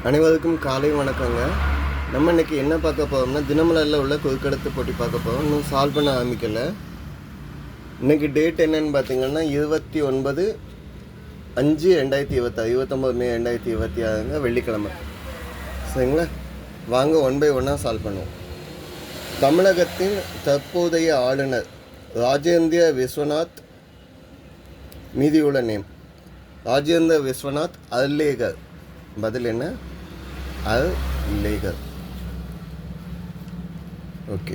அனைவருக்கும் காலை வணக்கங்க. நம்ம இன்றைக்கி என்ன பார்க்க போகிறோம்னா, தினமலரில் உள்ள குறுக்கெழுத்து போட்டி பார்க்க போகிறோம். இன்னும் சால்வ் பண்ண ஆரம்பிக்கலை. இன்றைக்கி டேட் என்னென்னு பார்த்தீங்கன்னா 29/5/2026, 29 மே 2026 வெள்ளிக்கிழமை. சரிங்களா, வாங்க ஒன் பை ஒன்னாக சால்வ் பண்ணுவோம். தமிழகத்தின் தற்போதைய ஆளுநர் ராஜேந்திர விஸ்வநாத். மீதியுள்ள நேம் ராஜேந்திர விஸ்வநாத் அர்லேகர். பதில் என்ன? அர்லேகர். ஓகே.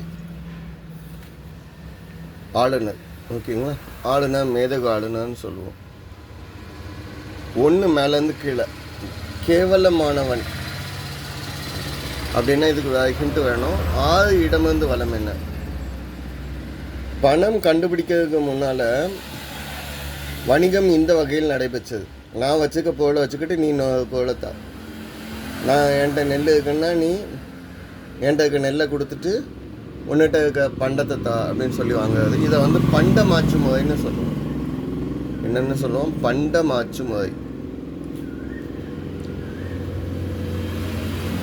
ஆளுநர். ஓகேங்களா, ஆளுநர் மேதகு ஆளுநர்னு சொல்லுவோம். ஒன்று மேலேருந்து கீழே கேவலமானவன் அப்படின்னா இதுக்கு ஹிண்ட் வேணும். 6 இடமிருந்து வளம் என்ன? பணம் கண்டுபிடிக்கிறதுக்கு முன்னால் வணிகம் இந்த வகையில் நடைபெற்றது. நான் வச்சுக்க பொருளை வச்சுக்கிட்டு நீ பொருளை தான். நான் என்கிட்ட நெல் இருக்குன்னா நீ என்கிட்ட இருக்க நெல்லை கொடுத்துட்டு உன்னிட்ட இருக்க பண்டத்தை தா அப்படின்னு சொல்லி வாங்குறது. இதை பண்ட மாற்று முறைன்னு சொல்லுவோம். என்னென்னு சொல்லுவோம்? பண்ட மாற்று முறை.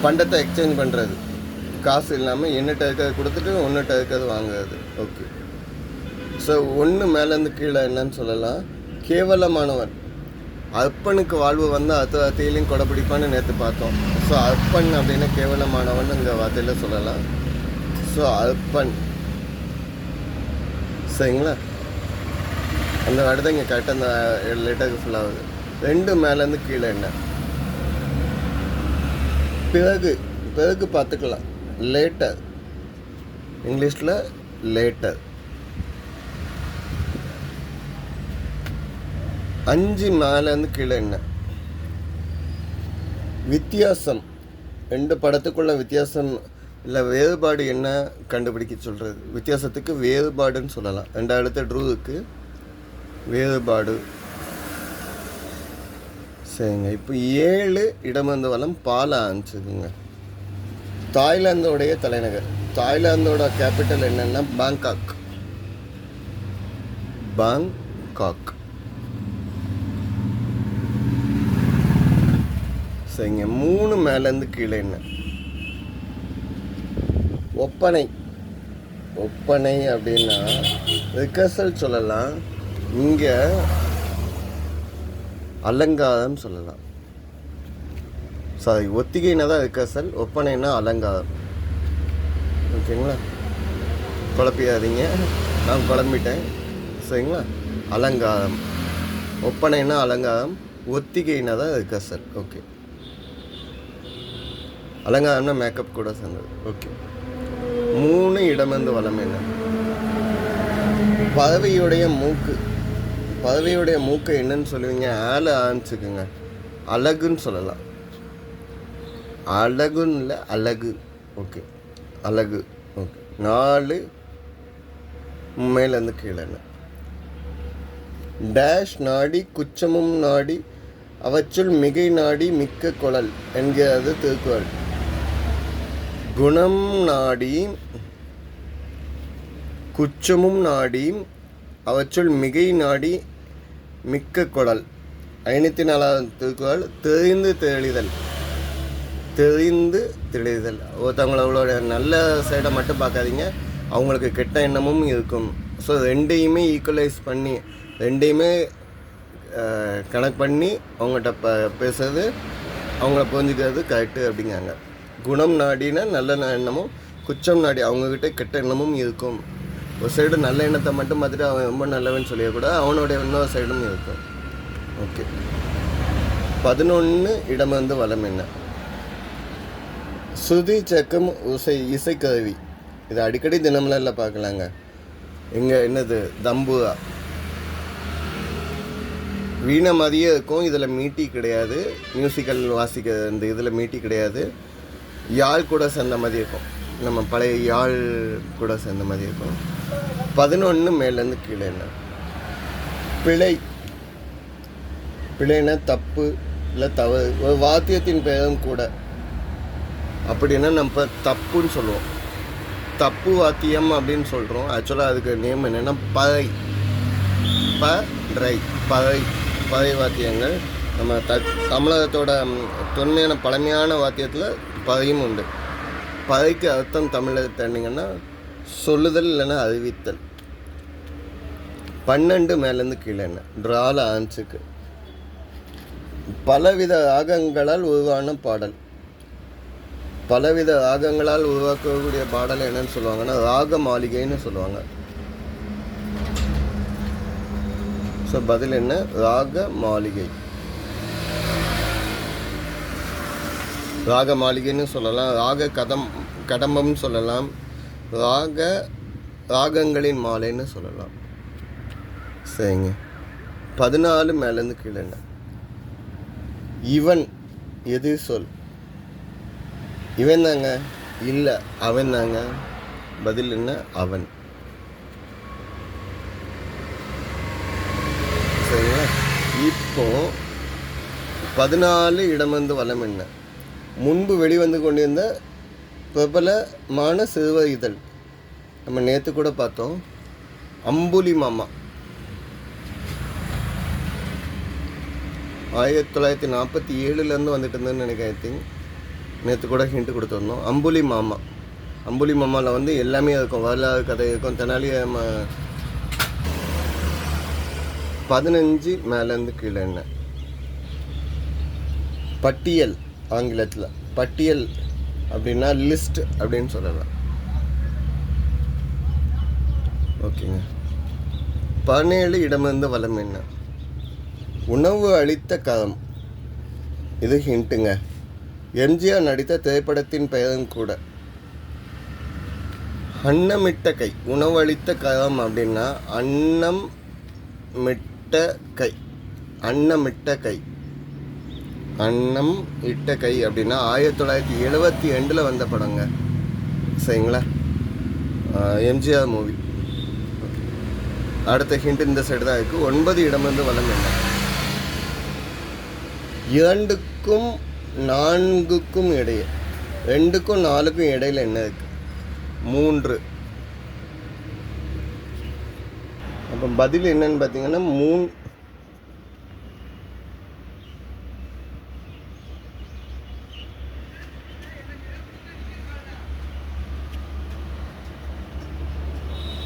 பண்டத்தை எக்ஸ்சேஞ்ச் பண்ணுறது, காசு இல்லாமல் என்னிட்ட இருக்கிறது கொடுத்துட்டு உன்னிட்ட இருக்கிறது வாங்குறது. ஓகே. ஸோ ஒன்று மேலேருந்து கீழே என்னன்னு சொல்லலாம்? கேவலமானவன். அற்பனுக்கு வாழ்வு அத்தையிலையும் கொடைப்பிடிப்பான்னு நேற்று பார்த்தோம். ஸோ அற்பன் அப்படின்னா கேவலமானவன் இங்கே வார்த்தையில் சொல்லலாம். ஸோ அற்பன். சரிங்களா, அந்த வார்த்தை இங்கே கரெக்டாக அந்த லெட்டருக்கு ஃபுல்லாகுது. 2 மேலேருந்து கீழே என்ன? பிறகு. பிறகு பார்த்துக்கலாம். லேட்டர். இங்கிலீஷில் லேட்டர். 5 மேலேருந்து கீழே என்ன? வித்தியாசம். 2 படத்துக்குள்ள வித்தியாசம் இல்லை வேறுபாடு என்ன கண்டுபிடிக்க சொல்கிறது. வித்தியாசத்துக்கு வேறுபாடுன்னு சொல்லலாம். 2 எழுத்து ட்ரூவுக்கு வேறுபாடு. சரிங்க, இப்போ 7 இடமிருந்து வளம் பால ஆரம்பிச்சுதுங்க. தாய்லாந்தோடைய தலைநகர். தாய்லாந்தோட கேபிட்டல் என்னன்னா பாங்காக். பாங்காக். சரிங்க, 3 மேலேருந்து கீழே என்ன? ஒப்பனை. ஒப்பனை அப்படின்னா ரிகர்சல் சொல்லலாம். இங்கே அலங்காரம் சொல்லலாம். சாரி, ஒத்திகைனா தான் ரிகர்சல், ஒப்பனைனா அலங்காரம். ஓகேங்களா, குழப்பியாதீங்க, நான் குழம்பிட்டேன். சரிங்களா, அலங்காரம். ஒப்பனைனா அலங்காரம், ஒத்திகைனா தான் ரிகர்சல். ஓகே. அலங்காரம்னா மேக்கப் கூட சேர்ந்தது. ஓகே. 3 இடமிருந்து வளம் என்ன? பறவையுடைய மூக்கு. பறவையுடைய மூக்கு என்னன்னு சொல்லுவீங்க? ஆளை ஆரம்பிச்சுக்குங்க. அழகுன்னு சொல்லலாம். அழகுன்னு இல்லை, அழகு. ஓகே, அழகு. ஓகே. 4 மேலேருந்து கீழே என்ன? டேஷ் நாடி குச்சமும் நாடி அவற்றுள் மிகை நாடி மிக்க குழல் என்கிறது திருக்குறள். குணம் நாடி குச்சமும் நாடி அவற்றுள் மிகை நாடி மிக்க குழல். 54வது திருக்குறள். தெரிந்து தெளிதல். தெரிந்து தெளிதல். ஒருத்தவங்களோட நல்ல சைடை மட்டும் பார்க்காதீங்க, அவங்களுக்கு கெட்ட எண்ணமும் இருக்கும். ஸோ 2யுமே ஈக்குவலைஸ் பண்ணி, 2யுமே கனெக்ட் பண்ணி அவங்கள்ட்ட பேசுறது, அவங்கள புரிஞ்சுக்கிறது கரெக்டு அப்படிங்காங்க. குணம் நாடினா நல்ல எண்ணமும், குச்சம் நாடி அவங்கக்கிட்ட கெட்ட எண்ணமும் இருக்கும். ஒரு சைடு நல்ல எண்ணத்தை மட்டும் பார்த்துட்டு அவன் ரொம்ப நல்லவன்னு சொல்லிடக்கூடாது, அவனுடைய இன்னொரு சைடும் இருக்கும். ஓகே. 11 இடமிருந்து வளம் என்ன? சுதி சக்கம் இசைக்கருவி. இது அடிக்கடி தினமலரில் பார்க்கலாங்க. இங்கே என்னது? தம்புரா. வீணை மாதிரியே இருக்கும், இதில் மீட்டி கிடையாது. மியூசிக்கல் வாசிக்க இந்த இதில் மீட்டி கிடையாது. யாழ் கூட சேர்ந்த மாதிரி இருக்கும், நம்ம பழைய யாழ் கூட சேர்ந்த மாதிரி இருக்கும். 11 மேலேருந்து கீழே என்ன? பிழை. பிழைனா தப்பு இல்லை தவறு. ஒரு வாத்தியத்தின் பெயரும் கூட. அப்படின்னா நம்ம தப்புன்னு சொல்லுவோம். தப்பு வாத்தியம் அப்படின்னு சொல்கிறோம். ஆக்சுவலாக அதுக்கு நேம் என்னென்னா பறை. பறை. பறை வாத்தியங்கள் நம்ம தமிழகத்தோட தொன்மையான பழமையான வாத்தியத்தில் பகையும் உண்டு. பகைக்கு அர்த்தம் தமிழில் தெரிஞ்சிங்கன்னா சொல்லுதல் இல்லைன்னா அறிவித்தல். 12 மேலேருந்து கீழே என்ன ட்ரால ஆன்ஸுக்கு பலவித ராகங்களால் உருவான பாடல். பலவித ராகங்களால் உருவாக்கக்கூடிய பாடல் என்னன்னு சொல்லுவாங்கன்னா ராக மாளிகைன்னு சொல்லுவாங்க. ஸோ பதில் என்ன? ராக மாளிகை. ராக மாளிகைன்னு சொல்லலாம், ராக கடம்பம்னு சொல்லலாம், ராகங்களின் மாலைன்னு சொல்லலாம். சரிங்க. 14 மேலேருந்து கீழே என்ன இவன் எது சொல்? இவன் தாங்க, இல்லை அவன் தாங்க. பதில் என்ன? அவன். சரிங்களா? இப்போ 14 இடமந்து வளம் என்ன? முன்பு வெளிவந்து கொண்டிருந்த பிரபலமான சிறுவர் இதழ். நம்ம நேற்று கூட பார்த்தோம், அம்புலி மாமா. 1947 வந்துட்டு இருந்தேன்னு நினைக்கிறேன். ஐ திங்க் நேற்று கூட ஹிண்ட் கொடுத்துருந்தோம். அம்புலி மாமா. அம்புலி மாமாவில் வந்து எல்லாமே இருக்கும், வரலாறு கதை இருக்கும், தெனாலி 15 மேலேருந்து கீழே என்ன பட்டியல். ஆங்கிலத்தில் பட்டியல் அப்படின்னா லிஸ்ட் அப்படின்னு சொல்லலாம். ஓகேங்க. 17 இடமிருந்து வளம் என்ன? உணவு அளித்த கரம். இது ஹிண்ட்டுங்க. எம்ஜிஆர் நடித்த திரைப்படத்தின் பெயரும் கூட. அன்னமிட்ட கை. உணவு அளித்த கரம் அப்படின்னா அன்னம் மிட்ட கை. அன்னமிட்ட கை. அன்னம் இட்ட கை அப்படின்னா 1972 வந்த படங்க. சரிங்களா? எம்ஜிஆர் மூவி. அடுத்த ஹிண்ட் இந்த சைடு தான் இருக்குது. 9 இடமிருந்து வளம் என்ன? 2க்கும் 4க்கும் இடையே. 2க்கும் 4க்கும் இடையில் என்ன இருக்கு? 3. அப்போ பதில் என்னன்னு பார்த்தீங்கன்னா 3.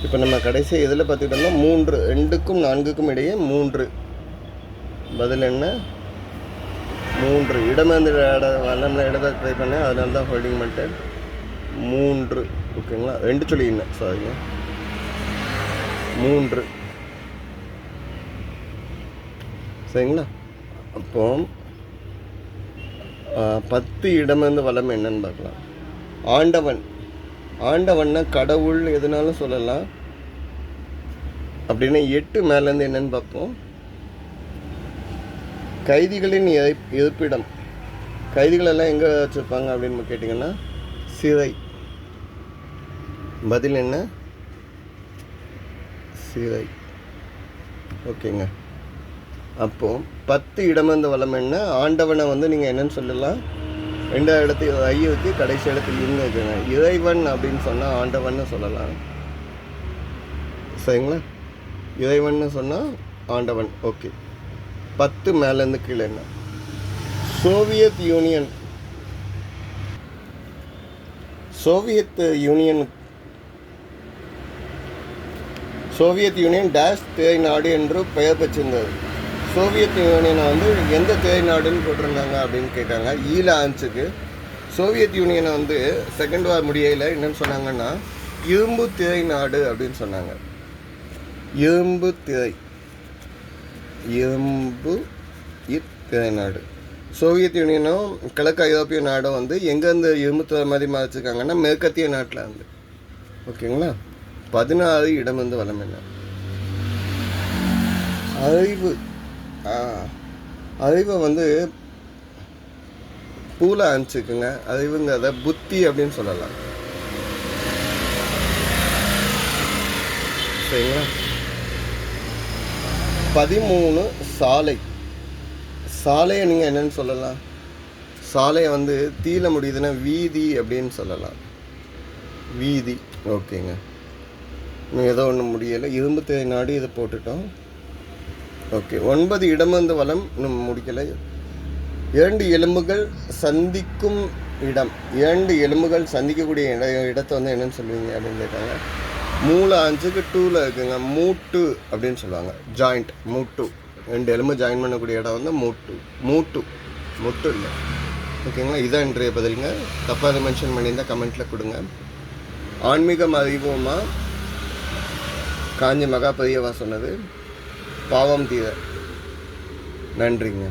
இப்போ நம்ம கடைசி இதில் பார்த்துக்கிட்டோம்னா 3. 2க்கும் 4க்கும் இடையே 3. பதில் என்ன? 3. இடமேந்து வல்லமில் இடத்தை ட்ரை பண்ணேன், அதனால தான் ஹோல்டிங் பண்ணிட்டேன். 3. ஓகேங்களா? 2 சொல்லிங்க, சாரிங்க. 3. சரிங்களா? அப்போ 10 இடமேந்து வளம் என்னன்னு பார்க்கலாம். ஆண்டவன். ஆண்டவன்னா கடவுள் எதுனாலும் சொல்லலாம். அப்படின்னா 8 மேலேருந்து என்னன்னு பார்ப்போம். கைதிகளின் இருப்பிடம். கைதிகளெல்லாம் எங்கே வச்சுருப்பாங்க அப்படின்னு கேட்டிங்கன்னா சிறை. பதில் என்ன? சிறை. ஓகேங்க. அப்போது 10 இடமந்த வளம் என்ன? ஆண்டவனை வந்து நீங்கள் என்னன்னு சொல்லலாம்? 2வது இடத்துக்கு ஐ இருக்குது, கடைசி இடத்துக்கு இருந்து இருக்குங்க. இறைவன் அப்படின்னு சொன்னால் ஆண்டவன்னு சொல்லலாம். சரிங்களா? இறைவன் சொன்னால் ஆண்டவன். ஓகே. 10 மேலேருந்து கீழே என்ன? Soviet union. Soviet union dash திரை நாடு என்று பெயர் பெற்றிருந்தது. சோவியத் யூனியனை வந்து எந்த திரை நாடுன்னு போட்டிருந்தாங்க அப்படின்னு கேட்டாங்க. ஈல ஆன்ஸுக்கு சோவியத் யூனியனை வந்து செகண்ட் வார் முடியல என்னன்னு சொன்னாங்கன்னா இரும்பு திரை நாடு அப்படின்னு சொன்னாங்க. இரும்பு திரை நாடு. சோவியத் யூனியனும் கிழக்கு ஐரோப்பிய நாடும் வந்து எங்கேருந்து இரும்பு திரை மாதிரி மறைச்சிருக்காங்கன்னா மேற்கத்திய நாட்டில் வந்து. ஓகேங்களா? 16 இடம் வந்து வளம் என்ன? அறிவை வந்து பூல அனுப்பிச்சுக்குங்க. அறிவுங்கிறத புத்தி அப்படின்னு சொல்லலாம். சரிங்களா? 13 சாலை. சாலையை நீங்கள் என்னன்னு சொல்லலாம்? சாலையை வந்து தீல முடியுதுன்னா வீதி அப்படின்னு சொல்லலாம். வீதி. ஓகேங்க. ஏதோ ஒன்று முடியலை. இரும்பு திரை நாடு இதை போட்டுட்டோம். ஓகே. 9 இடமந்து வலம் இன்னும் முடிக்கலை. 2 எலும்புகள் சந்திக்கும் இடம். 2 எலும்புகள் சந்திக்கக்கூடிய இடத்தை வந்து என்னன்னு சொல்லுவீங்க அப்படின்னு கேட்டாங்க. மூளை 5க்கு 2ல் இருக்குங்க. மூட்டு அப்படின்னு சொல்லுவாங்க. ஜாயிண்ட், மூட்டு. 2 எலும்பு ஜாயின் பண்ணக்கூடிய இடம் வந்து மூட்டு. முட்டு இல்லை. ஓகேங்களா? இதான் இன்றைய பதிலுங்க. தப்பாக மென்ஷன் பண்ணியிருந்தால் கமெண்ட்டில் கொடுங்க. ஆன்மீகம் அறிவோமா காஞ்சி மகா பெரியவா சொன்னது. பாவம் தீர. நன்றிங்க.